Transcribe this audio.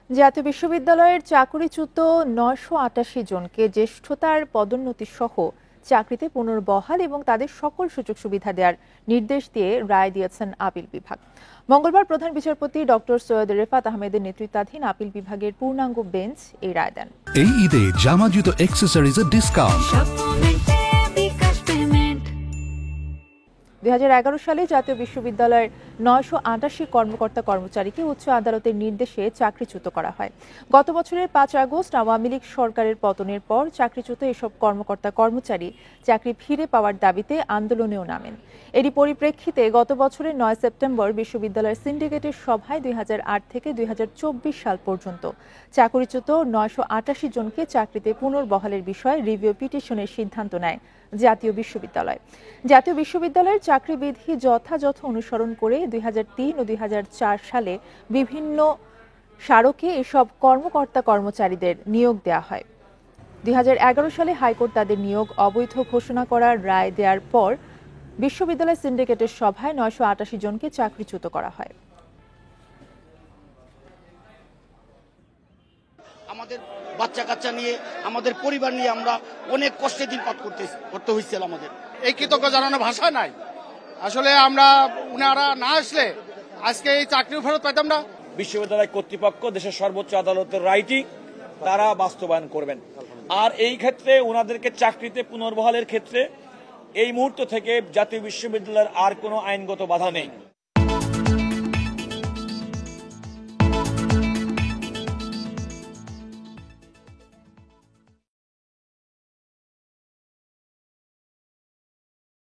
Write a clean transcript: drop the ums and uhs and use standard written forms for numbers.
জাতীয় বিশ্ববিদ্যালয়ের চাকরিচ্যুত ৯৮৮ জনকে জ্যেষ্ঠতার পদোন্নতি সহ চাকরিতে পুনর্বহাল এবং তাদের সকল সুযোগ সুবিধা দেওয়ার নির্দেশ দিয়ে রায় দিয়েছেন আপিল বিভাগ। মঙ্গলবার প্রধান বিচারপতি ডক্টর সৈয়দ রেফাত আহমেদের নেতৃত্বাধীন আপিল বিভাগের পূর্ণাঙ্গ বেঞ্চ এই রায় দেন। এই ঈদে জামা জুতো অ্যাক্সেসরিজের ডিসকাউন্ট। ২০১১ সালে জাতীয় বিশ্ববিদ্যালয়ের ৯৮৮ কর্মকর্তা কর্মচারীকে উচ্চ আদালতের নির্দেশে চাকরিচ্যুত করা হয়। গত বছরের ৫ আগস্ট আওয়ামী লীগ সরকারের পতনের পর চাকরিচ্যুত এসব কর্মকর্তা কর্মচারী চাকরি ফিরে পাওয়ার দাবিতে আন্দোলনেও নামেন। এরই পরিপ্রেক্ষিতে গত বছরের ৯ সেপ্টেম্বর বিশ্ববিদ্যালয়ের সিন্ডিকেটের সভায় ২০০৮ থেকে ২০২৪ সাল পর্যন্ত চাকরিচ্যুত ৯৮৮ জনকে চাকরিতে পুনর্বহালের বিষয়ে রিভিউ পিটিশনের সিদ্ধান্ত নেয় জাতীয় বিশ্ববিদ্যালয়। জাতীয় বিশ্ববিদ্যালয়ের চাকরি বিধি যথাযথ অনুসরণ করে ২০০৩ ও ২০০৪ সালে বিভিন্ন স্মারকে এসব কর্মকর্তা কর্মচারীদের নিয়োগ দেওয়া হয়। ২০১১ সালে হাইকোর্ট তাদের নিয়োগ অবৈধ ঘোষণা করার রায় দেওয়ার পর বিশ্ববিদ্যালয় সিন্ডিকেটের সভায় ৯৮৮ জনকে চাকরিচ্যুত করা হয়। আমাদের বাচ্চা কাচ্চা নিয়ে, আমাদের পরিবার নিয়ে আমরা অনেক কষ্টে দিন পার করতে হয়েছিল। আমাদের এই কৃতজ্ঞ জানানোর ভাষা নাই। আসলে আমরা উনারা না আসলে আজকে এই চাকরিও ফেরত পাইতাম না। বিশ্ববিদ্যালয় কর্তৃপক্ষ দেশের সর্বোচ্চ আদালতের রায়টি তারা বাস্তবায়ন করবেন। আর এই ক্ষেত্রে ওনাদেরকে চাকরিতে পুনর্বহালের ক্ষেত্রে এই মুহূর্ত থেকে জাতীয় বিশ্ববিদ্যালয়ের আর কোনো আইনগত বাধা নেই।